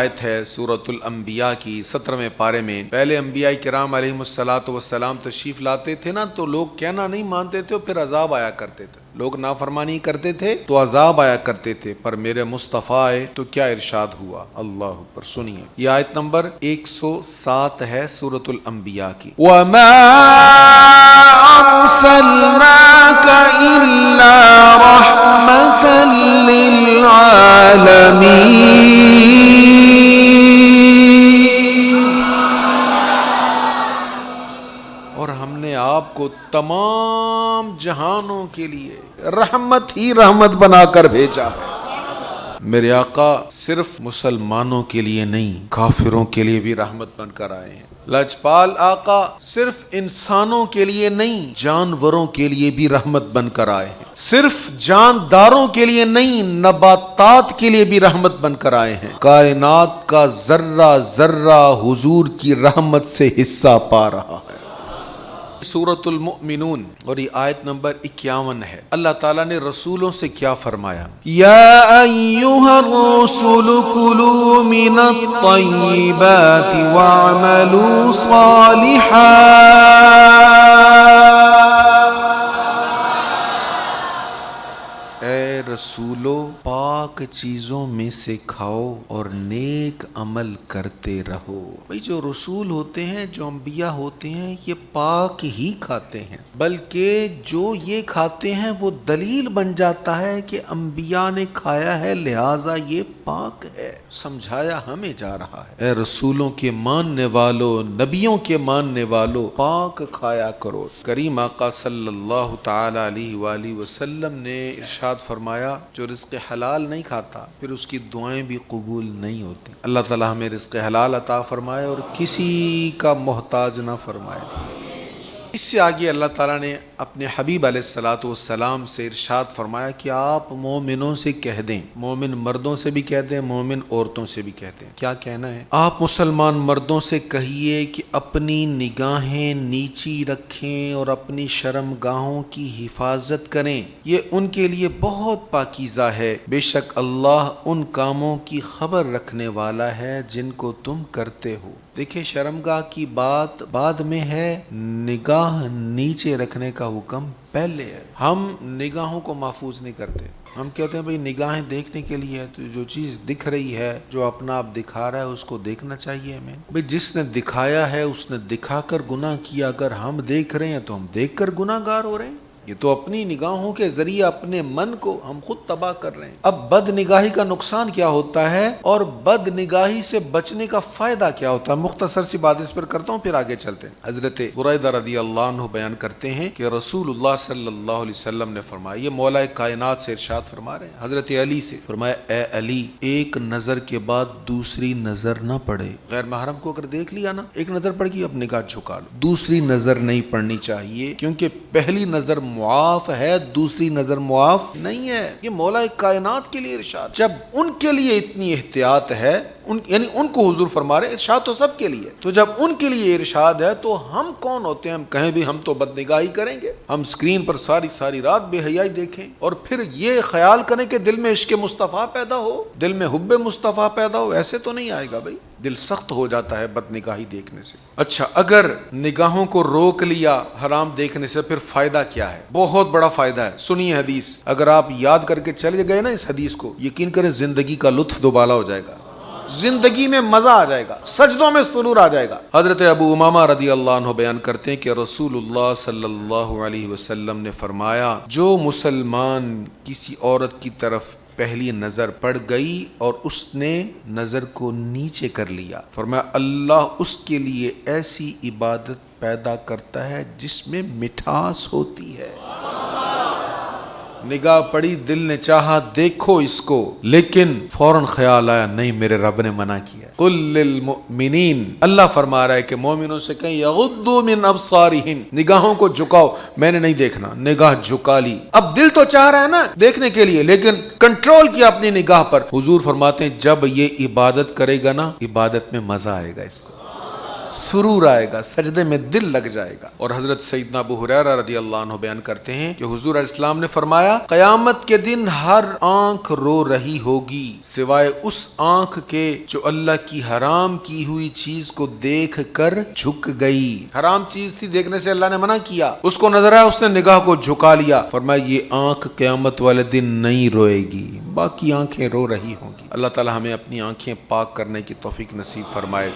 آیت ہے سورۃ الانبیاء کی 17ویں پارے میں. پہلے انبیاء کرام علیہم الصلوۃ والسلام تشریف لاتے تھے نا تو لوگ کہنا نہیں مانتے تھے اور پھر عذاب آیا کرتے تھے. لوگ نافرمانی کرتے تھے تو عذاب آیا کرتے تھے، پر میرے مصطفیٰ آئے تو کیا ارشاد ہوا. اللہ پر سنیے، یہ آیت نمبر 107 ہے سورۃ الانبیاء کی. وَمَا أَرْسَلْنَاكَ إِلَّا رَحْمَةً لِّلْعَالَمِينَ. اور ہم نے آپ کو تمام جہانوں کے لیے رحمت ہی رحمت بنا کر بھیجا ہے. میرے آقا صرف مسلمانوں کے لیے نہیں، کافروں کے لیے بھی رحمت بن کر آئے ہیں. لاجپال آقا صرف انسانوں کے لیے نہیں، جانوروں کے لیے بھی رحمت بن کر آئے ہیں. صرف جانداروں کے لیے نہیں، نباتات کے لیے بھی رحمت بن کر آئے ہیں. کائنات کا ذرہ ذرہ حضور کی رحمت سے حصہ پا رہا ہے. سورۃ المؤمنون اور یہ آیت نمبر 51 ہے. اللہ تعالیٰ نے رسولوں سے کیا فرمایا؟ یا ایھا الرسل کلوا من الطیبات واعملوا صالحا. اے رسولو، پاک چیزوں میں سے کھاؤ اور نیک عمل کرتے رہو. بھئی جو رسول ہوتے ہیں، جو انبیاء ہوتے ہیں، یہ پاک ہی کھاتے ہیں، بلکہ جو یہ کھاتے ہیں وہ دلیل بن جاتا ہے کہ انبیاء نے کھایا ہے لہٰذا یہ پاک ہے. سمجھایا ہمیں جا رہا ہے، اے رسولوں کے ماننے والوں، نبیوں کے ماننے والوں، پاک کھایا کرو. کریم آقا صلی اللہ تعالی علیہ وآلہ وسلم نے ارشاد فرمایا جو رزق حلال نہیں کھاتا پھر اس کی دعائیں بھی قبول نہیں ہوتی. اللہ تعالی ہمیں رزق حلال عطا فرمائے اور کسی کا محتاج نہ فرمائے. اس سے آگے اللہ تعالیٰ نے اپنے حبیب علیہ الصلوۃ والسلام سے ارشاد فرمایا کہ آپ مومنوں سے کہہ دیں، مومن مردوں سے بھی کہہ دیں، مومن عورتوں سے بھی کہہ دیں. کیا کہنا ہے؟ آپ مسلمان مردوں سے کہیے کہ اپنی نگاہیں نیچی رکھیں اور اپنی شرم گاہوں کی حفاظت کریں، یہ ان کے لیے بہت پاکیزہ ہے. بے شک اللہ ان کاموں کی خبر رکھنے والا ہے جن کو تم کرتے ہو. دیکھیں، شرمگاہ کی بات بعد میں ہے، نگاہ نیچے رکھنے کا حکم پہلے ہے. ہم نگاہوں کو محفوظ نہیں کرتے. ہم کہتے ہیں بھئی نگاہیں دیکھنے کے لیے ہے، تو جو چیز دکھ رہی ہے، جو اپنا آپ دکھا رہا ہے، اس کو دیکھنا چاہیے ہمیں. بھئی جس نے دکھایا ہے اس نے دکھا کر گناہ کیا، اگر ہم دیکھ رہے ہیں تو ہم دیکھ کر گناہ گار ہو رہے ہیں. یہ تو اپنی نگاہوں کے ذریعے اپنے من کو ہم خود تباہ کر رہے ہیں. اب بد نگاہی کا نقصان کیا ہوتا ہے اور بد نگاہی سے بچنے کا فائدہ کیا ہوتا ہے؟ مختصر سی بات اس پر کرتا ہوں، پھر آگے چلتے ہیں. حضرت بریدہ رضی اللہ عنہ بیان کرتے ہیں کہ رسول اللہ صلی اللہ علیہ وسلم نے فرمایا، یہ مولا کائنات سے ارشاد فرما رہے ہیں، حضرت علی سے فرمایا، اے علی، ایک نظر کے بعد دوسری نظر نہ پڑے. غیر محرم کو اگر دیکھ لیا نا، ایک نظر پڑ گئی، اب نگاہ جھکا لو. دوسری نظر نہیں پڑنی چاہیے، کیونکہ پہلی نظر معاف ہے، دوسری نظر معاف نہیں ہے. یہ مولا کائنات کے لیے ارشاد. جب ان کے لیے اتنی احتیاط ہے، یعنی ان کو حضور فرما رہے، ارشاد تو سب کے لیے، تو جب ان کے لیے ارشاد ہے تو ہم کون ہوتے ہیں ہم کہیں بھی ہم تو بد نگاہی کریں گے؟ ہم سکرین پر ساری رات بے حیائی دیکھیں اور پھر یہ خیال کریں کہ دل میں عشق مصطفیٰ پیدا ہو، دل میں حب مصطفیٰ پیدا ہو. ایسے تو نہیں آئے گا بھائی، دل سخت ہو جاتا ہے بد نگاہی دیکھنے سے. اچھا، اگر نگاہوں کو روک لیا حرام دیکھنے سے پھر فائدہ کیا ہے؟ بہت بڑا فائدہ ہے. سنیے حدیث، اگر آپ یاد کر کے چلے گئے نا اس حدیث کو، یقین کریں زندگی کا لطف دوبالا ہو جائے گا، زندگی میں مزہ آ جائے گا، سجدوں میں سرور آ جائے گا. حضرت ابو امامہ رضی اللہ عنہ بیان کرتے ہیں کہ رسول اللہ صلی اللہ علیہ وسلم نے فرمایا، جو مسلمان کسی عورت کی طرف پہلی نظر پڑ گئی اور اس نے نظر کو نیچے کر لیا، فرمایا اللہ اس کے لیے ایسی عبادت پیدا کرتا ہے جس میں مٹھاس ہوتی ہے. نگاہ پڑی، دل نے چاہا دیکھو اس کو، لیکن فوراً خیال آیا نہیں میرے رب نے منع کیا. قل للمؤمنین، اللہ فرما رہا ہے کہ مومنوں سے کہیں یغضوا من ابصارہم، نگاہوں کو جھکاؤ. میں نے نہیں دیکھنا، نگاہ جھکا لی. اب دل تو چاہ رہا ہے نا دیکھنے کے لیے، لیکن کنٹرول کیا اپنی نگاہ پر. حضور فرماتے ہیں جب یہ عبادت کرے گا نا، عبادت میں مزہ آئے گا اس کو. سرور آئے گا، سجدے میں دل لگ جائے گا۔ اور حضرت سیدنا ابو ہریرہ رضی اللہ عنہ بیان کرتے ہیں کہ حضور علیہ السلام نے فرمایا قیامت کے دن ہر آنکھ رو رہی ہوگی سوائے اس آنکھ کے جو اللہ کی حرام کی ہوئی چیز کو دیکھ کر جھک گئی۔ حرام چیز تھی، دیکھنے سے اللہ نے منع کیا، اس کو نظر آیا، اس نے نگاہ کو جھکا لیا، فرمایا یہ آنکھ قیامت والے دن نہیں روئے گی، باقی آنکھیں رو رہی ہوں گی۔ اللہ تعالی ہمیں اپنی آنکھیں پاک کرنے کی توفیق نصیب فرمائے۔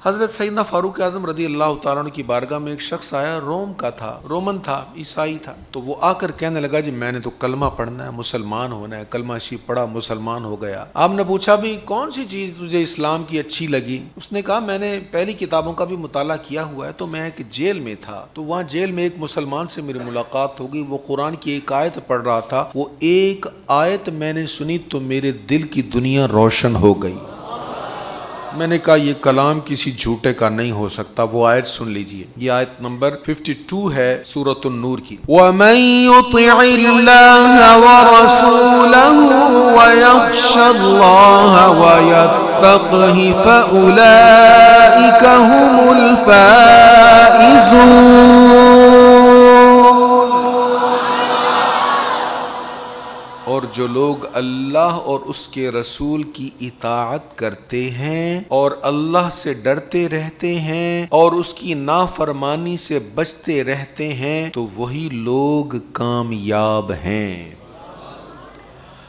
حضرت سیدنا فاروق اعظم رضی اللہ تعالیٰ عنہ کی بارگاہ میں ایک شخص آیا، روم کا تھا، رومن تھا، عیسائی تھا، تو وہ آ کر کہنے لگا جی میں نے تو کلمہ پڑھنا ہے، مسلمان ہونا ہے، کلمہ شریف پڑھا، مسلمان ہو گیا۔ آپ نے پوچھا بھی کون سی چیز تجھے اسلام کی اچھی لگی؟ اس نے کہا میں نے پہلی کتابوں کا بھی مطالعہ کیا ہوا ہے، تو میں ایک جیل میں تھا، تو وہاں جیل میں ایک مسلمان سے میری ملاقات ہو گئی، وہ قرآن کی ایک آیت پڑھ رہا تھا، وہ ایک آیت میں نے سنی تو میرے دل کی دنیا روشن ہو گئی۔ میں نے کہا یہ کلام کسی جھوٹے کا نہیں ہو سکتا، وہ آیت سن لیجئے، یہ آیت نمبر 52 ہے سورۃ النور کی۔ وَمَن يُطِعِ اللَّهَ وَرَسُولَهُ وَيَخْشَ اللَّهَ وَيَتَّقْهِ فَأُولَئِكَ هُمُ الْفَائِزُونَ۔ اور جو لوگ اللہ اور اس کے رسول کی اطاعت کرتے ہیں اور اللہ سے ڈرتے رہتے ہیں اور اس کی نافرمانی سے بچتے رہتے ہیں تو وہی لوگ کامیاب ہیں۔